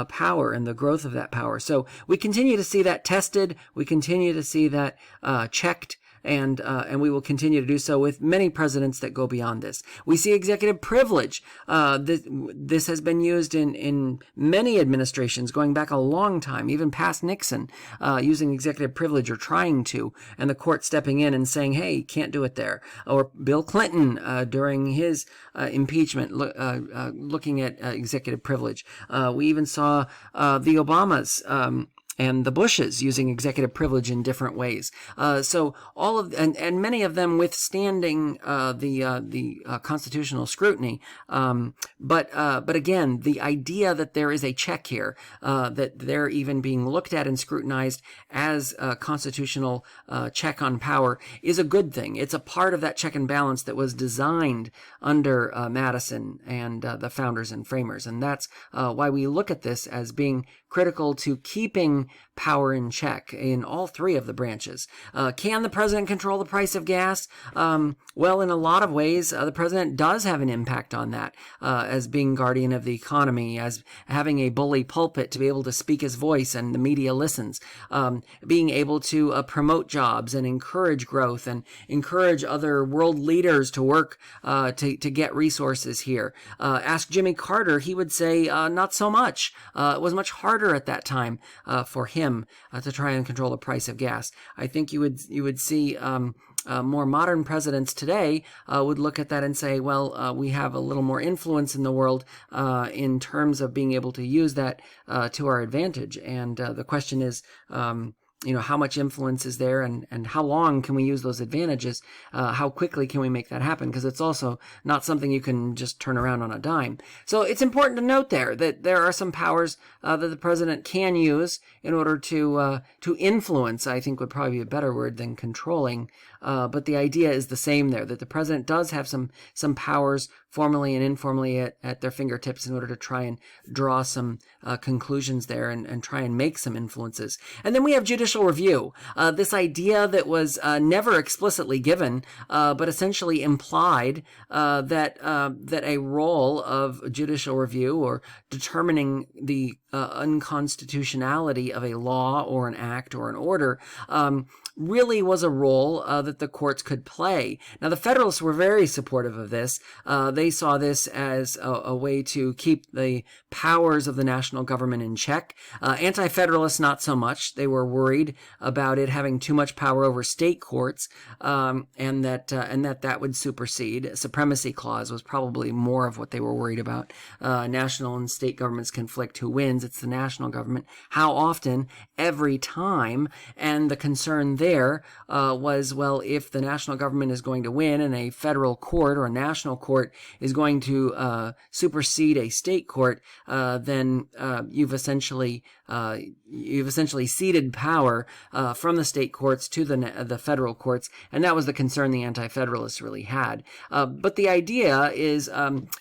power and the growth of that power. So we continue to see that tested. We continue to see that checked and we will continue to do so with many presidents that go beyond this. We see executive privilege. This has been used in many administrations going back a long time, even past Nixon, using executive privilege or trying to, and the court stepping in and saying, hey, can't do it there. Or Bill Clinton during his impeachment looking at executive privilege. We even saw the Obamas and the Bushes using executive privilege in different ways. So all of and many of them withstanding the constitutional scrutiny. But again, the idea that there is a check here, that they're even being looked at and scrutinized as a constitutional check on power, is a good thing. It's a part of that check and balance that was designed under Madison and the founders and framers, and that's why we look at this as being critical to keeping power in check in all three of the branches. Can the president control the price of gas? Well, in a lot of ways, the president does have an impact on that, as being guardian of the economy, as having a bully pulpit to be able to speak his voice and the media listens, being able to promote jobs and encourage growth and encourage other world leaders to work to get resources here. Ask Jimmy Carter, he would say not so much. It was much harder at that time for him to try and control the price of gas. I think you would see more modern presidents today would look at that and say, well, we have a little more influence in the world in terms of being able to use that to our advantage. And the question is, how much influence is there, and how long can we use those advantages? How quickly can we make that happen? Because it's also not something you can just turn around on a dime. So it's important to note there that there are some powers that the president can use in order to influence, I think would probably be a better word than controlling. But the idea is the same there, that the president does have some powers formally and informally at their fingertips in order to try and draw some conclusions there and try and make some influences. And then we have judicial review, this idea that was never explicitly given, but essentially implied that a role of judicial review or determining the unconstitutionality of a law or an act or an order really was a role that the courts could play. Now, the Federalists were very supportive of this. They saw this as a way to keep the powers of the national government in check. Anti-Federalists, not so much. They were worried about it having too much power over state courts, and that would supersede. Supremacy clause was probably more of what they were worried about. National and state governments conflict. Who wins? It's the national government. How often? Every time. And the concern there was, well, if the national government is going to win and a federal court or a national court is going to supersede a state court, then you've essentially ceded power from the state courts to the federal courts, and that was the concern the Anti-Federalists really had. But the idea is,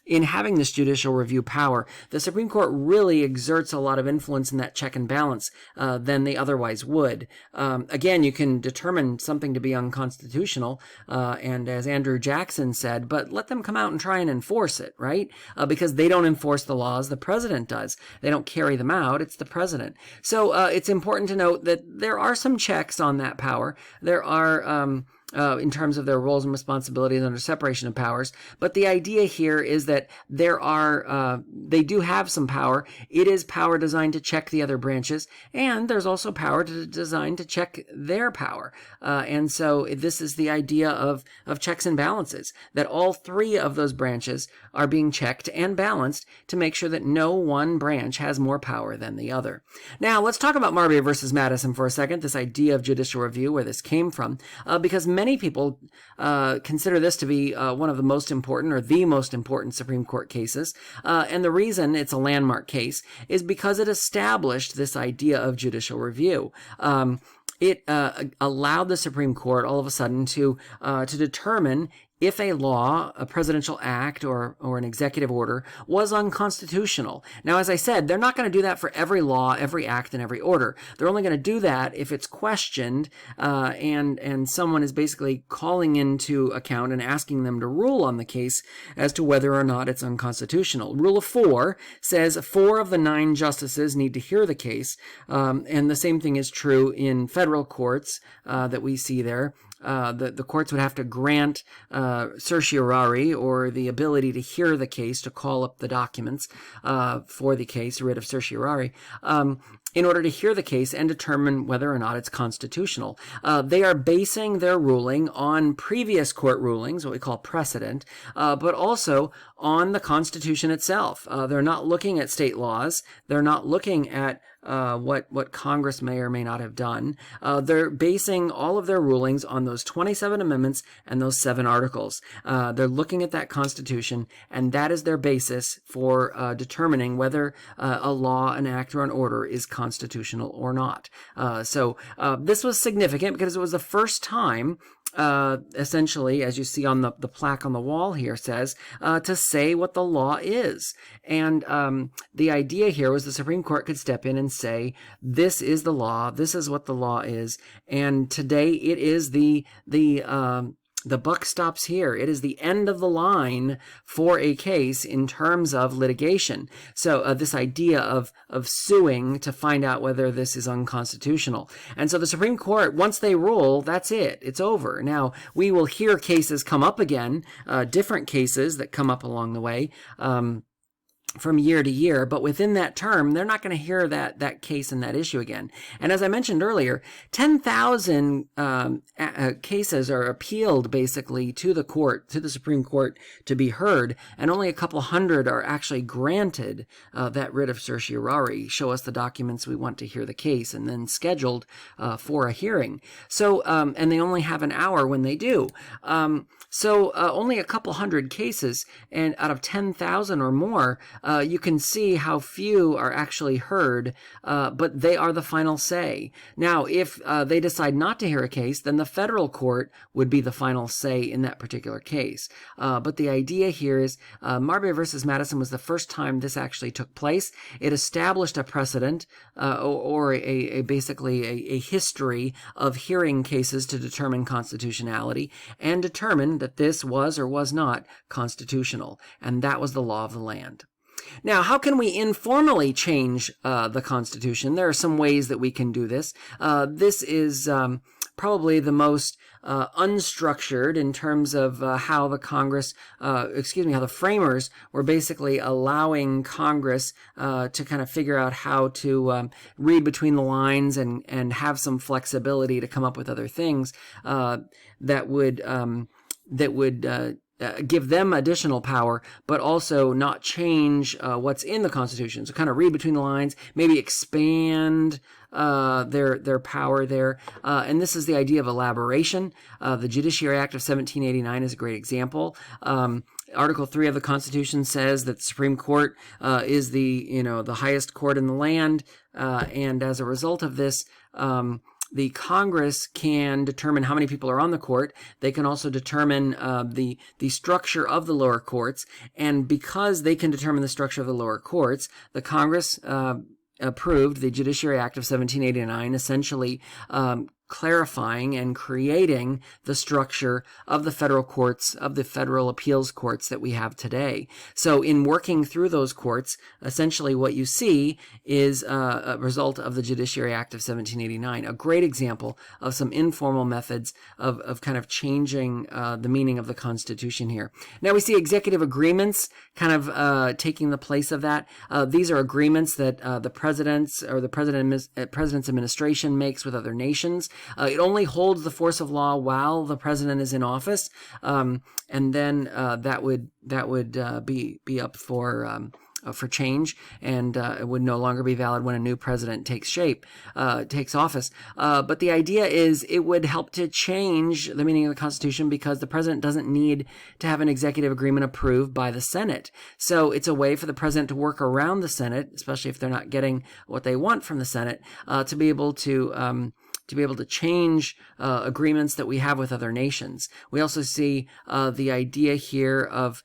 in having this judicial review power, the Supreme Court really exerts a lot of influence in that check and balance than they otherwise would. Again, you can determine something to be unconstitutional, and as Andrew Jackson said, but let them come out and try and enforce it, right? Because they don't enforce the laws, the president does. They don't carry them out, it's the president. So it's important to note that there are some checks on that power. There are in terms of their roles and responsibilities under separation of powers. But the idea here is that they do have some power. It is power designed to check the other branches, and there's also power designed to check their power. And so this is the idea of checks and balances, that all three of those branches are being checked and balanced to make sure that no one branch has more power than the other. Now, let's talk about Marbury versus Madison for a second, this idea of judicial review, where this came from, because many people consider this to be one of the most important or the most important Supreme Court cases. And the reason it's a landmark case is because it established this idea of judicial review. It allowed the Supreme Court all of a sudden to determine if a law, a presidential act, or an executive order was unconstitutional. Now, as I said, they're not going to do that for every law, every act, and every order. They're only going to do that if it's questioned, and someone is basically calling into account and asking them to rule on the case as to whether or not it's unconstitutional. Rule of 4 says 4 of the 9 justices need to hear the case, and the same thing is true in federal courts that we see there. the courts would have to grant certiorari, or the ability to hear the case, to call up the documents for the case, writ of certiorari, in order to hear the case and determine whether or not it's constitutional. They are basing their ruling on previous court rulings, what we call precedent, but also on the Constitution itself. They're not looking at state laws. They're not looking at what Congress may or may not have done. They're basing all of their rulings on those 27 amendments and those 7 articles. They're looking at that Constitution, and that is their basis for determining whether a law, an act, or an order is constitutional or not. So this was significant because it was the first time, essentially, as you see on the plaque on the wall here, says to say what the law is. And the idea here was the Supreme Court could step in and say, this is the law, this is what the law is, and today it is the buck stops here. It is the end of the line for a case in terms of litigation. So this idea of suing to find out whether this is unconstitutional. And so the Supreme Court, once they rule, that's it. It's over. Now, we will hear cases come up again, different cases that come up along the way, from year to year, but within that term, they're not going to hear that case and that issue again. And as I mentioned earlier, 10,000 cases are appealed basically to the court, to the Supreme Court, to be heard, and only a couple hundred are actually granted that writ of certiorari, show us the documents, we want to hear the case, and then scheduled for a hearing. So, and they only have an hour when they do. So only a couple hundred cases, and out of 10,000 or more, you can see how few are actually heard, but they are the final say. Now, if they decide not to hear a case, then the federal court would be the final say in that particular case. But the idea here is Marbury versus Madison was the first time this actually took place. It established a precedent or basically a history of hearing cases to determine constitutionality, and determined that this was or was not constitutional, and that was the law of the land. Now, how can we informally change the Constitution? There are some ways that we can do this. This is probably the most unstructured in terms of how the Congress, how the framers were basically allowing Congress to kind of figure out how to read between the lines and have some flexibility to come up with other things that would give them additional power, but also not change what's in the Constitution. So kind of read between the lines, maybe expand their power there. And this is the idea of elaboration. The Judiciary Act of 1789 is a great example. Article 3 of the Constitution says that the Supreme Court is the highest court in the land, and as a result of this, the Congress can determine how many people are on the court. They can also determine the structure of the lower courts. And because they can determine the structure of the lower courts, the Congress approved the Judiciary Act of 1789, essentially clarifying and creating the structure of the federal courts, of the federal appeals courts that we have today. So in working through those courts, essentially what you see is a result of the Judiciary Act of 1789, a great example of some informal methods of kind of changing the meaning of the Constitution here. Now we see executive agreements kind of taking the place of that. These are agreements that the president's or the president's administration makes with other nations. It only holds the force of law while the president is in office, and then that would be up for change, and it would no longer be valid when a new president takes office. But the idea is it would help to change the meaning of the Constitution because the president doesn't need to have an executive agreement approved by the Senate. So it's a way for the president to work around the Senate, especially if they're not getting what they want from the Senate, to be able to change agreements that we have with other nations. We also see the idea here of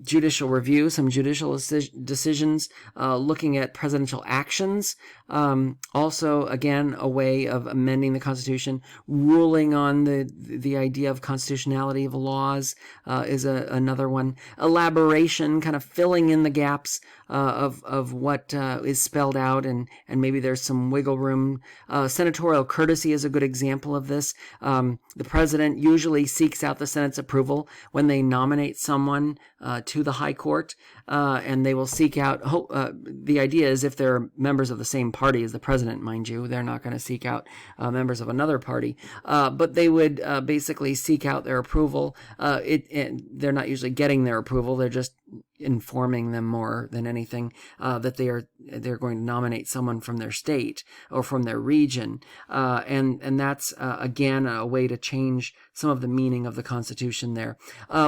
judicial review, some judicial decisions, looking at presidential actions. Also, again, a way of amending the Constitution. Ruling on the idea of constitutionality of laws is another one. Elaboration, kind of filling in the gaps of what is spelled out, and maybe there's some wiggle room. Senatorial courtesy is a good example of this. The president usually seeks out the Senate's approval when they nominate someone to the high court, and they will seek out, the idea is if they're members of the same party as the president, mind you, they're not going to seek out members of another party, but they would basically seek out their approval. They're not usually getting their approval, they're just informing them more than anything that they're going to nominate someone from their state or from their region, and that's again a way to change some of the meaning of the Constitution there.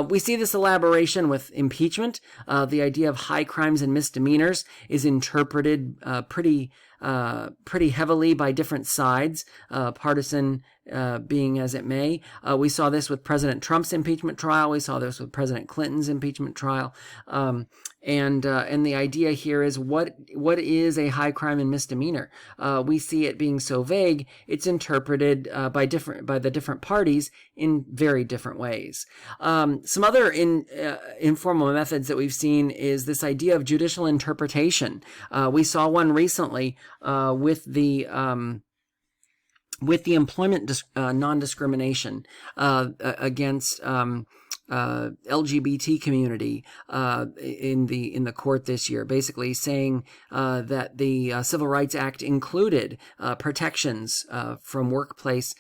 We see this elaboration with impeachment. The idea of high crimes and misdemeanors is interpreted pretty heavily by different sides, partisan being as it may. We saw this with President Trump's impeachment trial. We saw this with President Clinton's impeachment trial. And the idea here is what is a high crime and misdemeanor? We see it being so vague, it's interpreted by the different parties in very different ways. Some other informal methods that we've seen is this idea of judicial interpretation. We saw one recently with the employment non-discrimination against LGBT community in the court this year, basically saying that the Civil Rights Act included protections from workplace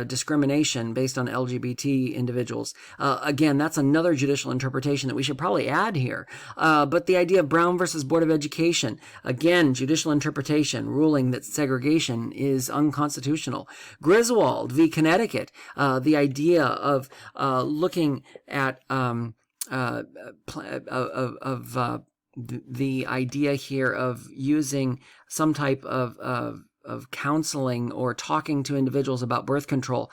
discrimination based on LGBT individuals. Again, that's another judicial interpretation that we should probably add here. But the idea of Brown versus Board of Education, again, judicial interpretation, ruling that segregation is unconstitutional. Griswold v. Connecticut, the idea of looking at the idea here of using some type of counseling or talking to individuals about birth control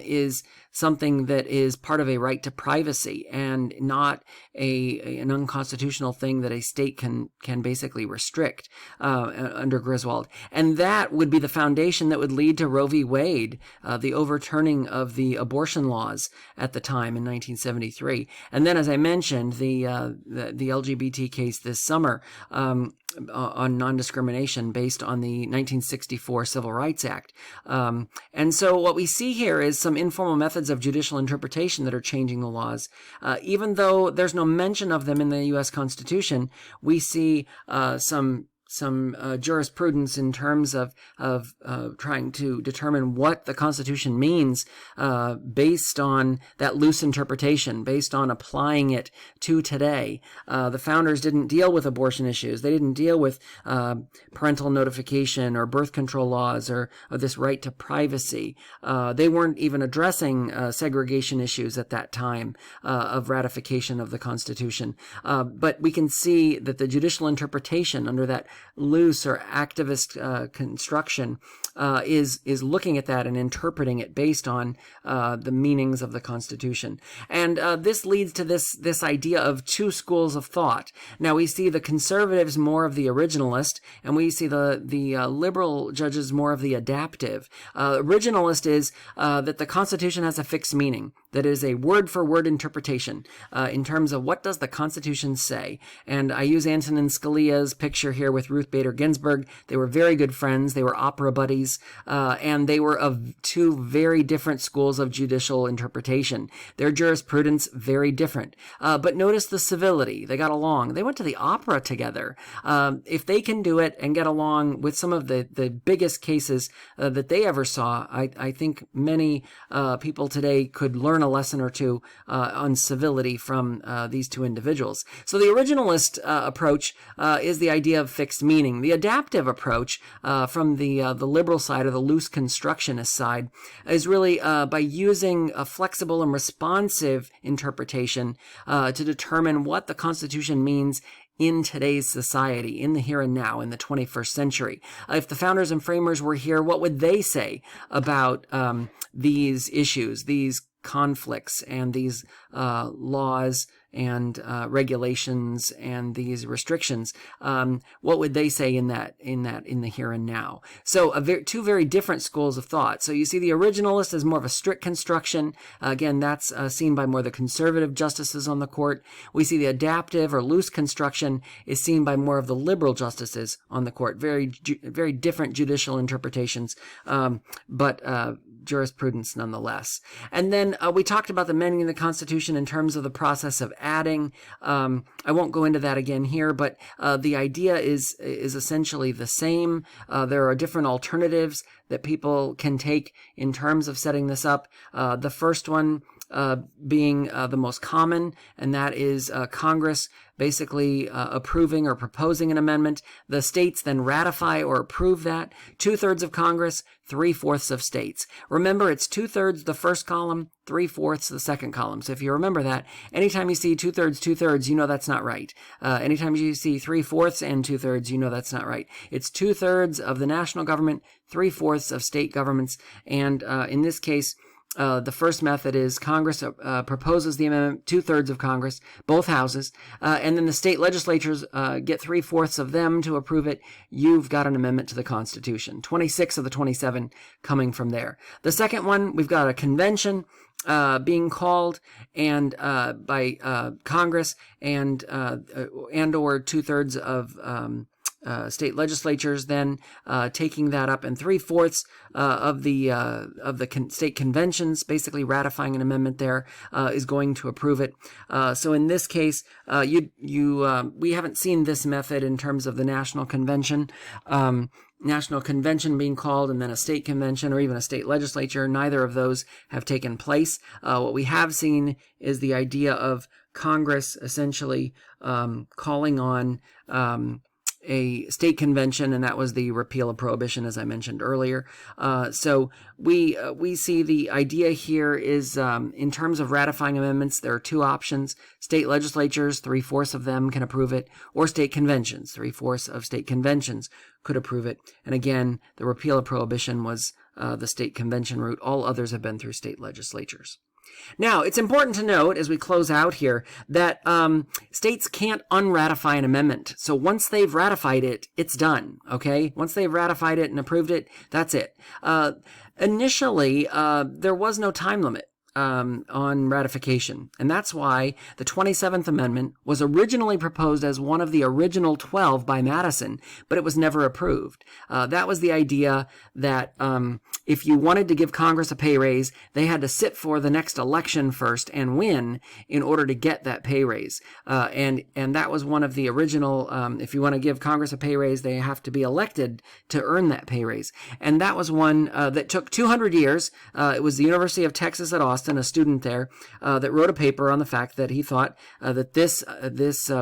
is something that is part of a right to privacy and not an unconstitutional thing that a state can basically restrict under Griswold. And that would be the foundation that would lead to Roe v. Wade, the overturning of the abortion laws at the time in 1973. And then, as I mentioned, the LGBT case this summer on non-discrimination based on the 1964 Civil Rights Act. And so what we see here is some informal methods of judicial interpretation that are changing the laws. Even though there's no mention of them in the U.S. Constitution, we see some jurisprudence in terms of trying to determine what the Constitution means based on that loose interpretation, based on applying it to today. The founders didn't deal with abortion issues. They didn't deal with parental notification or birth control laws or this right to privacy. They weren't even addressing segregation issues at that time of ratification of the Constitution. But we can see that the judicial interpretation under that loose or activist construction is looking at that and interpreting it based on the meanings of the Constitution. And this leads to this idea of two schools of thought. Now we see the conservatives more of the originalist, and we see the liberal judges more of the adaptive. Originalist is that the Constitution has a fixed meaning, that is a word-for-word interpretation in terms of what does the Constitution say. And I use Antonin Scalia's picture here with Ruth Bader Ginsburg. They were very good friends. They were opera buddies, and they were of two very different schools of judicial interpretation. Their jurisprudence, very different. But notice the civility. They got along. They went to the opera together. If they can do it and get along with some of the biggest cases that they ever saw, I think many people today could learn a lesson or two on civility from these two individuals. So the originalist approach is the idea of fixed meaning. The adaptive approach from the liberal side or the loose constructionist side is really by using a flexible and responsive interpretation to determine what the Constitution means in today's society, in the here and now, in the 21st century. If the founders and framers were here, what would they say about these issues, these conflicts and these laws and regulations and these restrictions, what would they say in the here and now? So two very different schools of thought. So you see the originalist as more of a strict construction. Again, that's seen by more the conservative justices on the court. We see the adaptive or loose construction is seen by more of the liberal justices on the court. Very different judicial interpretations, but jurisprudence nonetheless. And then we talked about the amending of the Constitution in terms of the process of adding. I won't go into that again here, but the idea is essentially the same. There are different alternatives that people can take in terms of setting this up. The first one being the most common, and that is Congress basically approving or proposing an amendment. The states then ratify or approve that. 2/3 of Congress, 3/4 of states. Remember, it's 2/3 the first column, 3/4 the second column. So if you remember that, anytime you see 2/3, 2/3, you know that's not right. Anytime you see 3/4 and 2/3, you know that's not right. It's 2/3 of the national government, 3/4 of state governments, and in this case, the first method is Congress proposes the amendment, 2/3 of Congress, both houses, and then the state legislatures get 3/4 of them to approve it. You've got an amendment to the Constitution. 26 of the 27 coming from there. The second one, we've got a convention being called and by Congress and or 2/3 of state legislatures then taking that up, and 3/4 of the state conventions basically ratifying an amendment there is going to approve it. So in this case, we haven't seen this method in terms of the national convention. National convention being called and then a state convention or even a state legislature. Neither of those have taken place. What we have seen is the idea of Congress essentially calling on a state convention, and that was the repeal of prohibition, as I mentioned earlier. So we see the idea here is in terms of ratifying amendments, there are two options. State legislatures, 3/4 of them can approve it, or state conventions, 3/4 of state conventions could approve it. And again, the repeal of prohibition was the state convention route. All others have been through state legislatures. Now, it's important to note as we close out here that states can't unratify an amendment. So once they've ratified it, it's done, okay? Once they've ratified it and approved it, that's it. Initially, there was no time limit on ratification, and that's why the 27th Amendment was originally proposed as one of the original 12 by Madison, but it was never approved. That was the idea that if you wanted to give Congress a pay raise, they had to sit for the next election first and win in order to get that pay raise. And that was one of the original, if you want to give Congress a pay raise, they have to be elected to earn that pay raise. And that was one that took 200 years. It was the University of Texas at Austin, a student there, that wrote a paper on the fact that he thought that this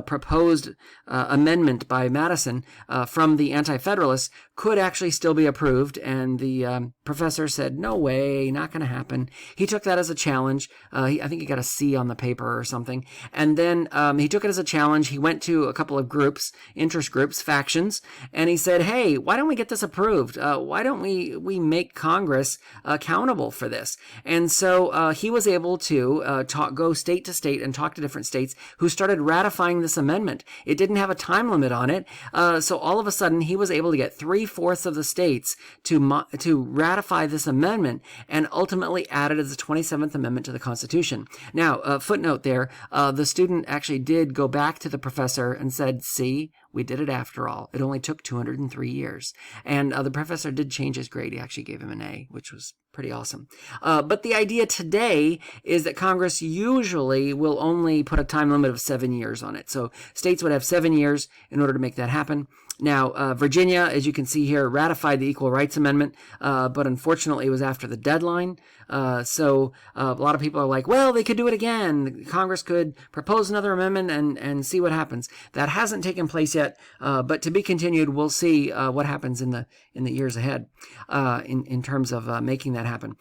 proposed amendment by Madison from the Anti-Federalists could actually still be approved, and the professor said, no way, not going to happen. He took that as a challenge. I think he got a C on the paper or something, and then he took it as a challenge. He went to a couple of groups, interest groups, factions, and he said, hey, why don't we get this approved? Why don't we make Congress accountable for this? And so he was able to go state to state and talk to different states who started ratifying this amendment. It didn't have a time limit on it, so all of a sudden he was able to get 3/4 of the states to ratify this amendment and ultimately add it as the 27th Amendment to the Constitution. Now, footnote there, the student actually did go back to the professor and said, see, we did it after all. It only took 203 years. And the professor did change his grade. He actually gave him an A, which was pretty awesome. But the idea today is that Congress usually will only put a time limit of 7 years on it. So states would have 7 years in order to make that happen. Now, Virginia, as you can see here, ratified the Equal Rights Amendment, but unfortunately it was after the deadline. So a lot of people are like, well, they could do it again. Congress could propose another amendment and see what happens. That hasn't taken place yet, but to be continued. We'll see what happens in the years ahead in terms of making that happen.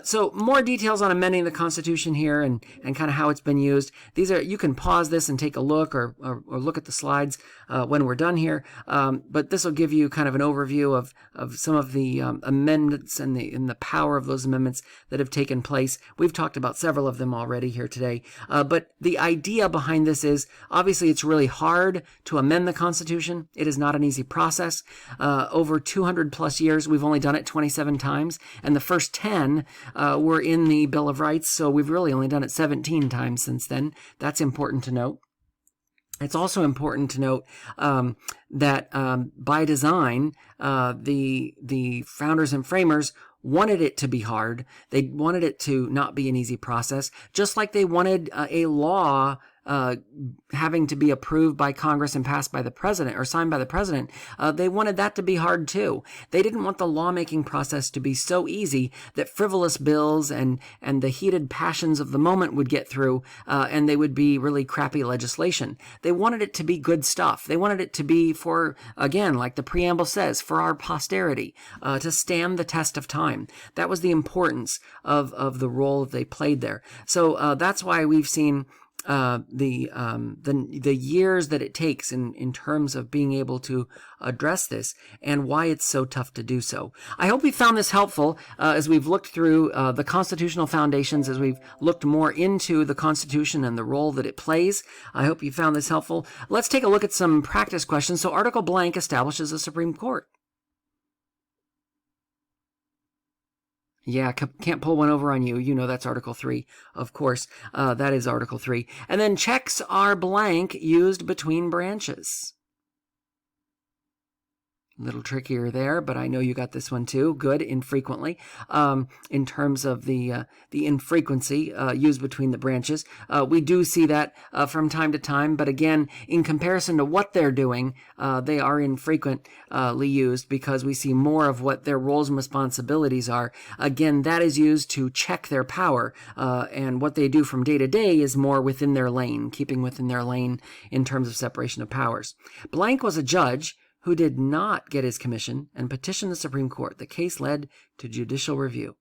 So more details on amending the Constitution here and kind of how it's been used. These are, you can pause this and take a look or look at the slides when we're done here. But this will give you kind of an overview of some of the amendments and the power of those amendments that have taken place. We've talked about several of them already here today. But the idea behind this is, obviously, it's really hard to amend the Constitution. It is not an easy process. Over 200 plus years, we've only done it 27 times, and the first 10 were in the Bill of Rights, so we've really only done it 17 times since then. That's important to note. It's also important to note that by design, the founders and framers wanted it to be hard. They wanted it to not be an easy process, just like they wanted a law having to be approved by Congress and passed by the president or signed by the president. They wanted that to be hard too. They didn't want the lawmaking process to be so easy that frivolous bills and the heated passions of the moment would get through, and they would be really crappy legislation. They wanted it to be good stuff. They wanted it to be for, again, like the preamble says, for our posterity, to stand the test of time. That was the importance of the role they played there. So that's why we've seen the years that it takes in terms of being able to address this and why it's so tough to do so. I hope you found this helpful as we've looked through the constitutional foundations, as we've looked more into the Constitution and the role that it plays. I hope you found this helpful. Let's take a look at some practice questions. So Article blank establishes a Supreme Court. Yeah, can't pull one over on you. You know that's Article 3, of course. That is Article 3. And then checks are blank used between branches. A little trickier there, but I know you got this one too. Good, infrequently. In terms of the infrequency used between the branches, we do see that from time to time. But again, in comparison to what they're doing, they are infrequently used because we see more of what their roles and responsibilities are. Again, that is used to check their power, and what they do from day to day is more within their lane, keeping within their lane in terms of separation of powers. Blank was a judge who did not get his commission and petitioned the Supreme Court. The case led to judicial review.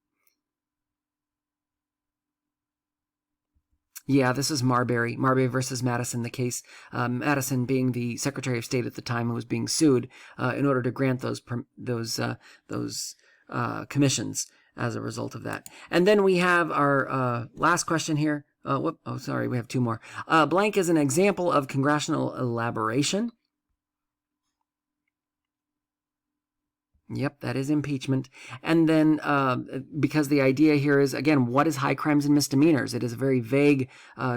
Yeah, this is Marbury versus Madison, the case. Madison being the Secretary of State at the time who was being sued in order to grant those commissions as a result of that. And then we have our last question here. Sorry, we have two more. Blank is an example of congressional elaboration. Yep, that is impeachment. And then, because the idea here is, again, what is high crimes and misdemeanors? It is a very vague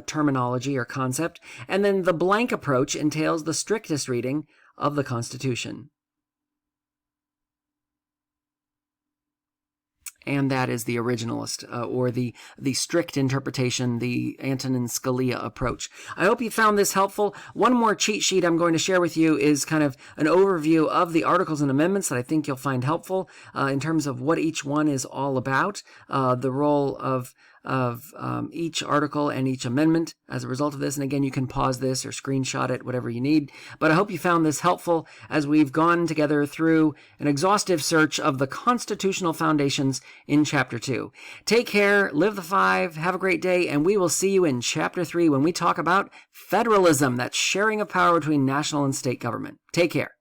terminology or concept. And then the blank approach entails the strictest reading of the Constitution. And that is the originalist, or the strict interpretation, the Antonin Scalia approach. I hope you found this helpful. One more cheat sheet I'm going to share with you is kind of an overview of the articles and amendments that I think you'll find helpful in terms of what each one is all about, the role of each article and each amendment as a result of this. And again, you can pause this or screenshot it, whatever you need. But I hope you found this helpful as we've gone together through an exhaustive search of the constitutional foundations in Chapter 2. Take care, live the 5, have a great day, and we will see you in Chapter 3 when we talk about federalism, that sharing of power between national and state government. Take care.